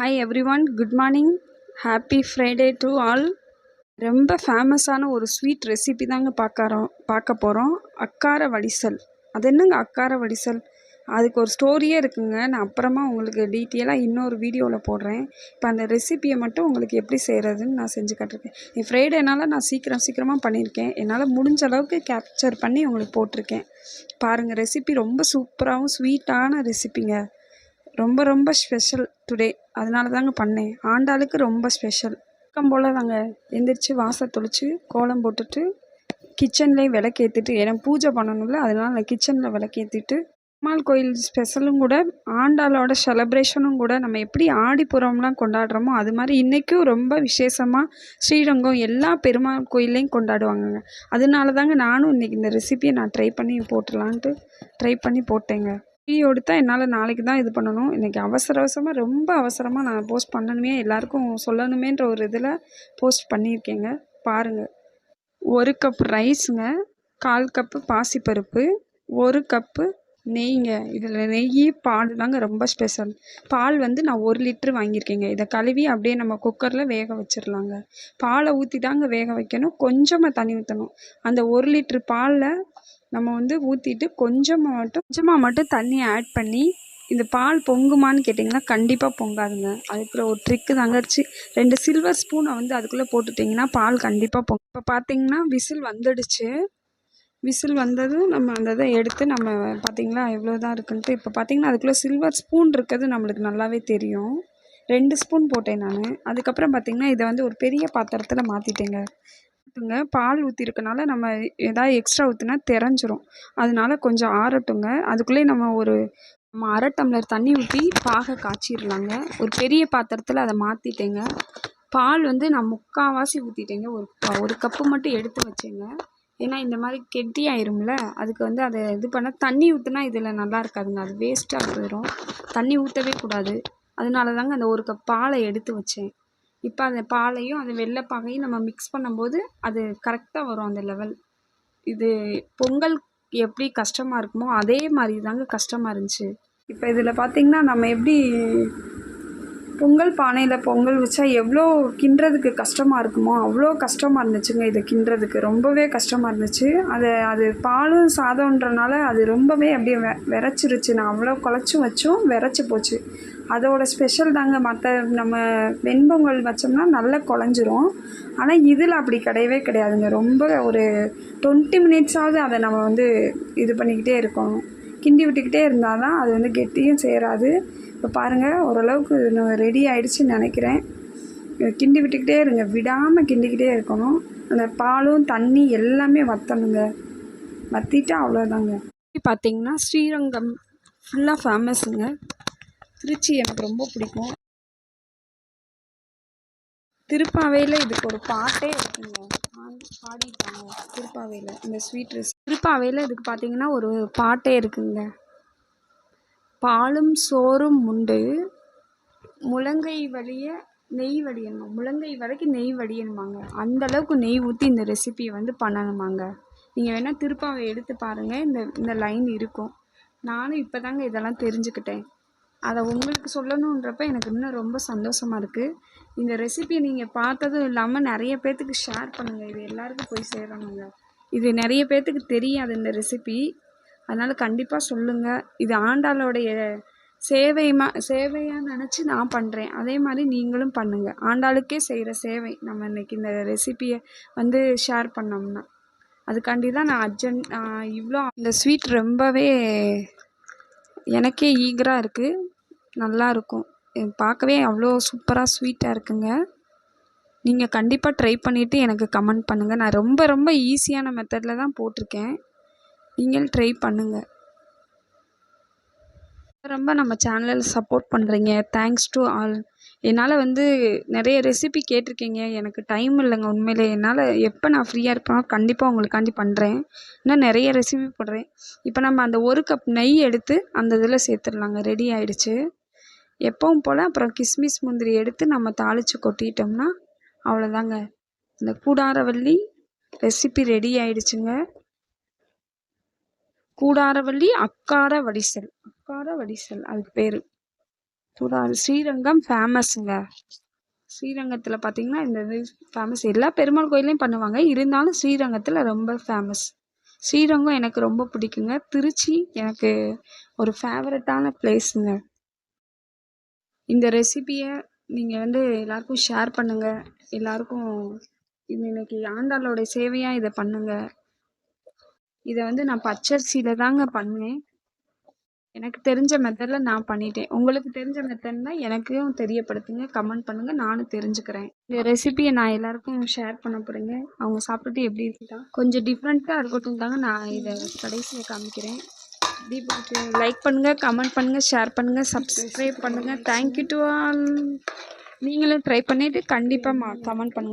Hi everyone, good morning. Happy Friday to all. ரொம்ப ஃபேமஸான ஒரு ஸ்வீட் ரெசிபி தாங்க பார்க்க போகிறோம். அக்கார வடிசல். அது என்னங்க அக்கார வடிசல்? அதுக்கு ஒரு ஸ்டோரியே இருக்குங்க. நான் அப்புறமா உங்களுக்கு டீட்டெயிலாக இன்னொரு வீடியோவில் போடுறேன். இப்போ அந்த ரெசிப்பியை மட்டும் உங்களுக்கு எப்படி செய்கிறதுன்னு நான் செஞ்சு காட்டிருக்கேன். என் ஃப்ரைடேனால நான் சீக்கிரமாக பண்ணியிருக்கேன். என்னால் முடிஞ்ச அளவுக்கு கேப்சர் பண்ணி உங்களுக்கு போட்டிருக்கேன். பாருங்கள், ரெசிபி ரொம்ப சூப்பராகவும் ஸ்வீட்டான ரெசிப்பிங்க. ரொம்ப ரொம்ப ஸ்பெஷல் டுடே. அதனால தாங்க பண்ணேன். ஆண்டாளுக்கு ரொம்ப ஸ்பெஷல். வழக்கம் போல் தாங்க எந்திரிச்சு வாசல் தொளிச்சு கோலம் போட்டுட்டு கிச்சன்லேயும் விளக்கேற்றிட்டு, ஏன்னா பூஜை பண்ணணும்ல, அதனால நான் கிச்சனில் விளக்கேற்றிட்டு, பெருமாள் கோயில் ஸ்பெஷலும் கூட, ஆண்டாளோட செலப்ரேஷனும் கூட, நம்ம எப்படி ஆடிப்புறம்லாம் கொண்டாடுறோமோ அது மாதிரி இன்றைக்கும் ரொம்ப விசேஷமாக ஸ்ரீரங்கம் எல்லா பெருமாள் கோயில்லையும் கொண்டாடுவாங்கங்க. அதனால தாங்க நானும் இன்றைக்கி இந்த ரெசிப்பியை நான் ட்ரை பண்ணி போட்டேங்க. வீடியோ எடுத்தால் என்னால் நாளைக்கு தான் இது பண்ணணும். இன்றைக்கி ரொம்ப அவசரமாக நான் போஸ்ட் பண்ணணுமே, எல்லாருக்கும் சொல்லணுமேன்ற ஒரு இதில் போஸ்ட் பண்ணியிருக்கேங்க. பாருங்கள், 1 கப் ரைஸுங்க, 1/4 கப்பு பாசிப்பருப்பு, 1 கப்பு நெய்ங்க. இதில் நெய் பால் தாங்க ரொம்ப ஸ்பெஷல். பால் நான் 1 லிட்ரு வாங்கியிருக்கேங்க. இதை கழுவி அப்படியே நம்ம குக்கரில் வேக வச்சிடலாங்க. பாலை ஊற்றி தாங்க வேக வைக்கணும். கொஞ்சமாக தண்ணி ஊற்றணும். அந்த 1 லிட்ரு பாலில் நம்ம ஊற்றிட்டு கொஞ்சமாக மட்டும் தண்ணி ஆட் பண்ணி, இந்த பால் பொங்குமான்னு கேட்டிங்கன்னா கண்டிப்பாக பொங்காதுங்க. அதுக்குள்ளே ஒரு ட்ரிக்கு தாங்க. 2 சில்வர் ஸ்பூனை அதுக்குள்ளே போட்டுட்டிங்கன்னா பால் கண்டிப்பாக பொங்கும். இப்போ பார்த்தீங்கன்னா விசில் வந்துடுச்சு. விசில் வந்ததும் நம்ம அந்த இதை எடுத்து நம்ம பார்த்திங்களா எவ்வளோ தான் இருக்குன்ட்டு. இப்போ பார்த்திங்கன்னா அதுக்குள்ளே சில்வர் ஸ்பூன் இருக்கிறது நம்மளுக்கு நல்லாவே தெரியும். 2 ஸ்பூன் போட்டேன் நான். அதுக்கப்புறம் பார்த்திங்கன்னா இதை ஒரு பெரிய பாத்திரத்தில் மாற்றிட்டேங்க. பால் ஊற்றிருக்கனால நம்ம எதாவது எக்ஸ்ட்ரா ஊற்றினா தெரிஞ்சிரும். அதனால கொஞ்சம் ஆறட்டுங்க. அதுக்குள்ளே நம்ம 1/2 டம்ளர் தண்ணி ஊற்றி பாக காய்ச்சிடலாங்க. ஒரு பெரிய பாத்திரத்தில் அதை மாற்றிட்டேங்க. பால் நான் முக்கால்வாசி ஊற்றிட்டேங்க. ஒரு கப்பு மட்டும் எடுத்து வச்சேங்க. ஏன்னா இந்த மாதிரி கெட்டி ஆயிரும்ல, அதுக்கு அதை இது பண்ண தண்ணி ஊற்றினா இதில் நல்லா இருக்காதுங்க. அது வேஸ்ட்டாக போயிடும். தண்ணி ஊற்றவே கூடாது. அதனால தாங்க அந்த 1 கப் பாலை எடுத்து வச்சேன். இப்போ அந்த பாலையும் அந்த வெள்ளைப்பாகையும் நம்ம மிக்ஸ் பண்ணும்போது அது கரெக்டாக வரும் அந்த லெவல். இது பொங்கல் எப்படி கஷ்டமாக இருக்குமோ அதே மாதிரி தாங்க கஷ்டமாக இருந்துச்சு. இப்போ இதில் பார்த்திங்கன்னா நம்ம எப்படி பொங்கல் பானையில் பொங்கல் வச்சா எவ்வளோ கிண்டுறதுக்கு கஷ்டமாக இருக்குமோ அவ்வளோ கஷ்டமாக இருந்துச்சுங்க. இதை கிண்டுறதுக்கு ரொம்பவே கஷ்டமாக இருந்துச்சு. அது பாலும் சாதம்ன்றனால அது ரொம்பவே அப்படியே விரைச்சிருச்சு. நான் அவ்வளோ குழச்சும் வச்சும் விரைச்சி போச்சு. அதோட ஸ்பெஷல் தாங்க. மற்ற நம்ம வெண்பொங்கல் வச்சோம்னா நல்லா குழஞ்சிரும். ஆனால் இதில் அப்படி கிடையவே கிடையாதுங்க. ரொம்ப ஒரு 20 மினிட்ஸாவது அதை நம்ம இது பண்ணிக்கிட்டே இருக்கணும். கிண்டி விட்டுக்கிட்டே இருந்தால் தான் அது கெட்டியும் சேராது. இப்போ பாருங்கள், ஓரளவுக்கு ரெடி ஆகிடுச்சின்னு நினைக்கிறேன். கிண்டி விட்டுக்கிட்டே இருங்க, விடாமல் கிண்டிக்கிட்டே இருக்கணும். அந்த பாலும் தண்ணி எல்லாமே வற்றணுங்க. வற்றிட்டா அவ்வளோதாங்க. பார்த்திங்கன்னா ஸ்ரீரங்கம் ஃபுல்லாக ஃபேமஸுங்க. திருச்சி எனக்கு ரொம்ப பிடிக்கும். திருப்பாவையில் இதுக்கு ஒரு பாட்டே இருக்குங்க. பாடிட்டாங்க திருப்பாவையில் இந்த ஸ்வீட் ரெசிபி. திருப்பாவையில் இதுக்கு பார்த்திங்கன்னா ஒரு பாட்டே இருக்குங்க. பாலும் சோறும் உண்டு, முழங்கை வலிய நெய் வடியணுமா, முழங்கை வரைக்கும் நெய் வடியணுமாங்க. அந்தளவுக்கு நெய் ஊற்றி இந்த ரெசிபியை பண்ணணுமாங்க. நீங்கள் வேணால் திருப்பாவை எடுத்து பாருங்கள், இந்த லைன் இருக்கும். நானும் இப்போ தாங்க இதெல்லாம் தெரிஞ்சுக்கிட்டேன். அதை உங்களுக்கு சொல்லணுன்றப்ப எனக்கு இன்னும் ரொம்ப சந்தோஷமாக இருக்குது. இந்த ரெசிபி நீங்கள் பார்த்ததும் இல்லாமல் நிறைய பேர்த்துக்கு ஷேர் பண்ணுங்கள். இது எல்லாருக்கும் போய் சேரணுங்க. இது நிறைய பேர்த்துக்கு தெரியாது இந்த ரெசிபி. அதனால் கண்டிப்பாக சொல்லுங்கள். இது ஆண்டாளோடைய சேவையாக நினச்சி நான் பண்ணுறேன். அதே மாதிரி நீங்களும் பண்ணுங்கள். ஆண்டாளுக்கே செய்கிற சேவை நம்ம இன்றைக்கி இந்த ரெசிபியை ஷேர் பண்ணோம்னா. அதுக்காண்டி தான் நான் இவ்வளோ இந்த ஸ்வீட் ரொம்பவே எனக்கே ஈகராக இருக்குது. நல்லாயிருக்கும். பார்க்கவே அவ்வளோ சூப்பராக ஸ்வீட்டாக இருக்குங்க. நீங்கள் கண்டிப்பாக ட்ரை பண்ணிவிட்டு எனக்கு கமெண்ட் பண்ணுங்கள். நான் ரொம்ப ரொம்ப ஈஸியான மெத்தடில் தான் போட்டிருக்கேன். நீங்கள் ட்ரை பண்ணுங்கள். ரொம்ப நம்ம சேனலில் சப்போர்ட் பண்ணுறீங்க. Thanks to all. என்னால் நிறைய ரெசிபி கேட்டிருக்கீங்க. எனக்கு டைம் இல்லைங்க உண்மையிலே. என்னால் எப்போ நான் ஃப்ரீயாக இருப்பேனோ கண்டிப்பாக உங்களுக்காண்டி பண்ணுறேன். இன்னும் நிறைய ரெசிபி போடுறேன். இப்போ நம்ம அந்த 1 கப் நெய் எடுத்து அந்த இதில் சேர்த்துடலாங்க. ரெடி ஆகிடுச்சு. எப்பவும் போல் அப்புறம் கிஸ்மிஸ் முந்திரி எடுத்து நம்ம தாளித்து கொட்டிட்டோம்னா அவ்வளோதாங்க. இந்த கூடாரவள்ளி ரெசிபி ரெடி ஆகிடுச்சுங்க. கூடாரவள்ளி அக்கார வடிசல் அதுக்கு பேர். ஸ்ரீரங்கம் ஃபேமஸுங்க. ஸ்ரீரங்கத்தில் பார்த்தீங்கன்னா இந்த இது ஃபேமஸ். எல்லா பெருமாள் கோயிலையும் பண்ணுவாங்க, இருந்தாலும் ஸ்ரீரங்கத்தில் ரொம்ப ஃபேமஸ். ஸ்ரீரங்கம் எனக்கு ரொம்ப பிடிக்குங்க. திருச்சி எனக்கு ஒரு ஃபேவரட்டான பிளேஸுங்க. இந்த ரெசிபியை நீங்கள் வந்து எல்லாருக்கும் ஷேர் பண்ணுங்கள். எல்லாருக்கும் இது இன்னைக்கு ஆண்டாளோட சேவையாக இதை பண்ணுங்கள். இதை வந்து நான் பச்சரிசியில் தாங்க பண்ணேன். எனக்கு தெரிஞ்ச மெத்தடில் நான் பண்ணிட்டேன். உங்களுக்கு தெரிஞ்ச மெத்தட்னா எனக்கும் தெரியப்படுத்துங்க, கமெண்ட் பண்ணுங்கள், நானும் தெரிஞ்சுக்கிறேன். இந்த ரெசிபியை நான் எல்லாருக்கும் ஷேர் பண்ண போகிறேங்க. அவங்க சாப்பிட்டுட்டு எப்படி இருக்குதா கொஞ்சம் டிஃப்ரெண்ட்டாக இருக்கட்டும் தாங்க நான் இதை கடைசியில் காமிக்கிறேன். தீபாவளிக்கு லைக் பண்ணுங்கள், கமெண்ட் பண்ணுங்கள், ஷேர் பண்ணுங்கள், சப்ஸ்கிரைப் பண்ணுங்கள். Thank you to all. நீங்களும் ட்ரை பண்ணிவிட்டு கண்டிப்பாக கமெண்ட் பண்ணுங்கள்.